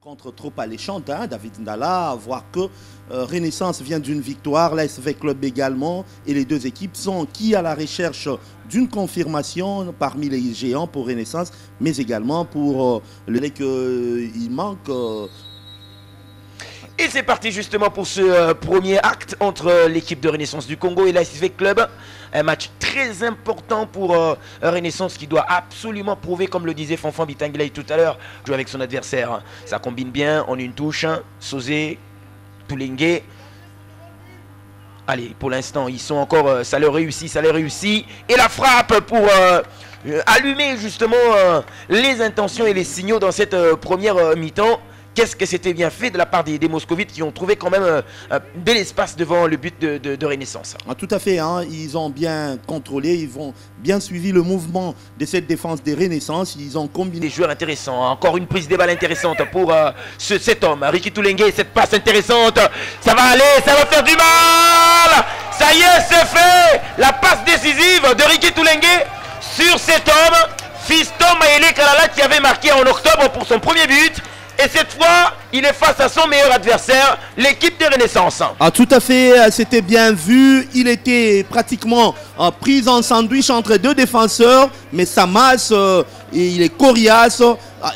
Contre trop alléchante, hein, David Ndala, à voir que Renaissance vient d'une victoire, l'ASV Club également, et les deux équipes sont qui à la recherche d'une confirmation parmi les géants pour Renaissance, mais également pour le fait qu'il manque. Et c'est parti justement pour ce premier acte entre l'équipe de Renaissance du Congo et l'ASV Club. Un match très important pour Renaissance qui doit absolument prouver, comme le disait Fanfan Bitangilay tout à l'heure, jouer avec son adversaire. Ça combine bien en une touche. Sosé, Toulengue. Allez, pour l'instant, ils sont encore. Ça leur réussit, ça leur réussit. Et la frappe pour allumer justement les intentions et les signaux dans cette première mi-temps. Qu'est-ce que c'était bien fait de la part des Moscovites qui ont trouvé quand même de l'espace devant le but de Renaissance. Ah, tout à fait, hein, ils ont bien contrôlé, ils ont bien suivi le mouvement de cette défense des Renaissance, ils ont combiné. Des joueurs intéressants, encore une prise de balle intéressante pour cet homme, Ricky Toulengue, cette passe intéressante, ça va aller, ça va faire du mal. Ça y est, c'est fait. La passe décisive de Ricky Toulengue sur cet homme, Fiston Mayele Kalala, qui avait marqué en octobre pour son premier but. Et cette fois, il est face à son meilleur adversaire, l'équipe de Renaissance. Ah, tout à fait, c'était bien vu. Il était pratiquement pris en sandwich entre deux défenseurs, mais sa masse, il est coriace.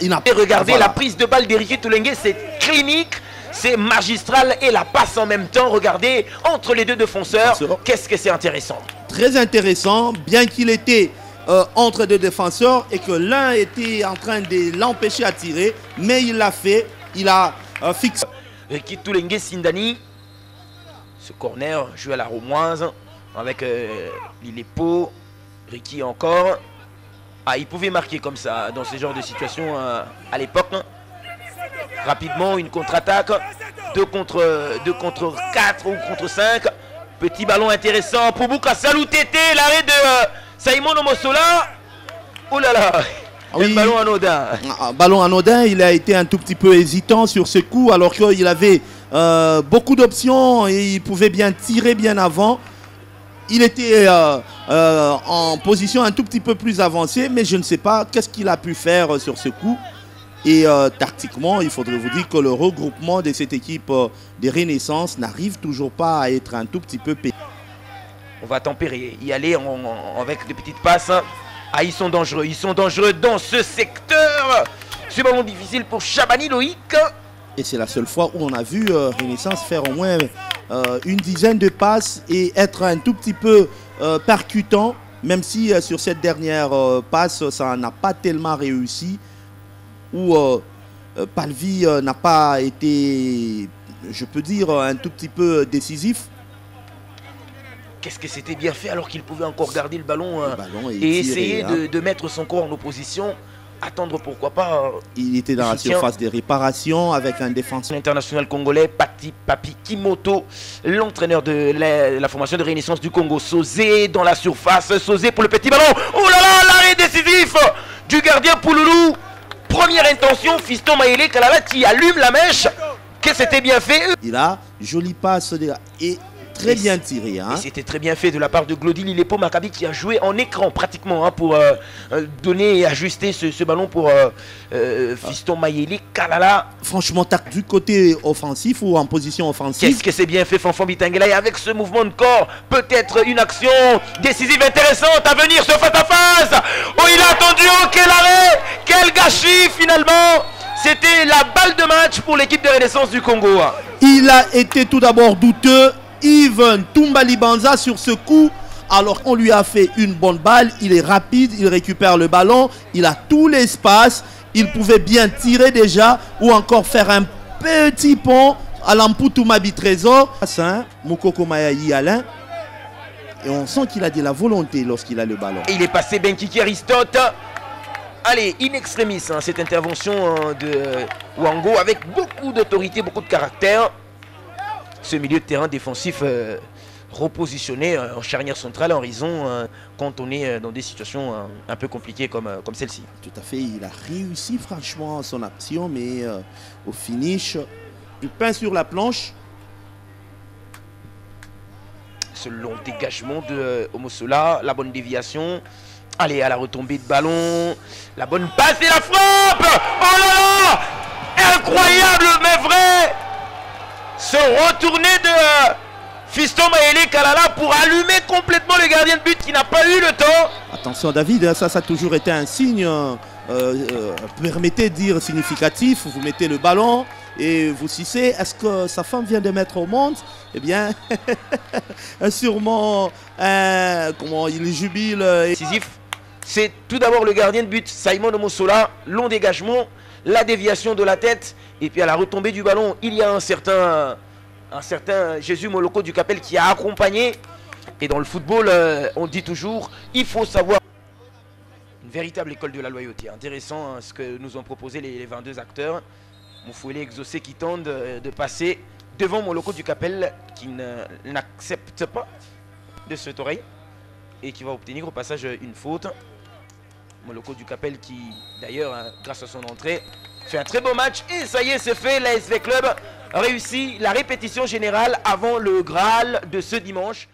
Et regardez la prise de balle d'Eric Toulengue, c'est clinique, c'est magistral et la passe en même temps. Regardez, entre les deux défenseurs, qu'est-ce que c'est intéressant. Très intéressant, bien qu'il était entre deux défenseurs et que l'un était en train de l'empêcher à tirer, mais il l'a fait, il a fixé. Ricky Toulengue Sindani, ce corner joué à la Romoise avec Lilepo, Ricky encore. Ah, il pouvait marquer comme ça dans ce genre de situation à l'époque. Rapidement, une contre-attaque, 2 contre 4 ou contre 5. Petit ballon intéressant pour Bouka Salou Tété, l'arrêt de Simon Omosola. Oh là là, oui, ballon anodin. Ballon anodin, il a été un tout petit peu hésitant sur ce coup alors qu'il avait beaucoup d'options et il pouvait bien tirer bien avant. Il était en position un tout petit peu plus avancée, mais je ne sais pas qu'est-ce qu'il a pu faire sur ce coup. Et tactiquement, il faudrait vous dire que le regroupement de cette équipe des Renaissance n'arrive toujours pas à être un tout petit peu payé. On va tempérer, y aller avec des petites passes. Ah, ils sont dangereux dans ce secteur. Ce ballon difficile pour Chabani Loïc. Et c'est la seule fois où on a vu Renaissance faire au moins une dizaine de passes et être un tout petit peu percutant, même si sur cette dernière passe, ça n'a pas tellement réussi, où Palvi n'a pas été, je peux dire, un tout petit peu décisif. Qu'est-ce que c'était bien fait alors qu'il pouvait encore garder le ballon et essayer de mettre son corps en opposition, attendre pourquoi pas. Il était dans la surface des réparations avec un défenseur international congolais, Papi Kimoto, l'entraîneur de la formation de Renaissance du Congo. Sosé dans la surface, Sosé pour le petit ballon. Oh là là, l'arrêt décisif du gardien Pouloulou. Première intention, Fiston Mayele Kalala qui allume la mèche. Que c'était bien fait. Il a joli passe et très bien tiré. Hein. C'était très bien fait de la part de Glody Lilepo Maccabi qui a joué en écran pratiquement pour donner et ajuster ce ballon pour Fiston Mayele Kalala. Franchement, du côté offensif ou en position offensive. Qu'est-ce que c'est bien fait Fanfan Bitangilay avec ce mouvement de corps. Peut-être une action décisive intéressante à venir, ce face-à-face. Oh, il a attendu, oh, quel arrêt, quel gâchis finalement. C'était la balle de match pour l'équipe de Renaissance du Congo. Il a été tout d'abord douteux. Yves Toumbalibanza sur ce coup, alors on lui a fait une bonne balle, il est rapide, il récupère le ballon, il a tout l'espace, il pouvait bien tirer déjà ou encore faire un petit pont à l'Amputu Mabi Trésor. Moukoko Mayayi Alain, et on sent qu'il a de la volonté lorsqu'il a le ballon. Et il est passé Benkiki Aristote. Allez, in extremis, cette intervention de Wango avec beaucoup d'autorité, beaucoup de caractère. Ce milieu de terrain défensif repositionné en charnière centrale en raison quand on est dans des situations un peu compliquées comme celle-ci. Tout à fait, il a réussi franchement son action, mais au finish, du pain sur la planche. Ce long dégagement de Omosola, la bonne déviation. Allez, à la retombée de ballon, la bonne passe et la frappe. Oh là là, incroyable mais vrai, ce retourné de Fiston Mayele Kalala pour allumer complètement le gardien de but qui n'a pas eu le temps. Attention David, ça a toujours été un signe, permettez de dire significatif. Vous mettez le ballon et vous cissez. Est-ce que sa femme vient de mettre au monde? Eh bien, sûrement, comment il jubile. Décisif, c'est tout d'abord le gardien de but, Simon Omosola, long dégagement, la déviation de la tête, et puis à la retombée du ballon, il y a un certain Jésus Moloko du Capel qui a accompagné. Et dans le football, on dit toujours, il faut savoir. Une véritable école de la loyauté. Intéressant ce que nous ont proposé les 22 acteurs. Moufouélé exaucé qui tente de passer devant Moloko du Capel qui n'accepte pas de cette oreille et qui va obtenir au passage une faute. Moloko du Capel qui d'ailleurs grâce à son entrée fait un très beau match et ça y est, c'est fait. La SV Club réussit la répétition générale avant le Graal de ce dimanche.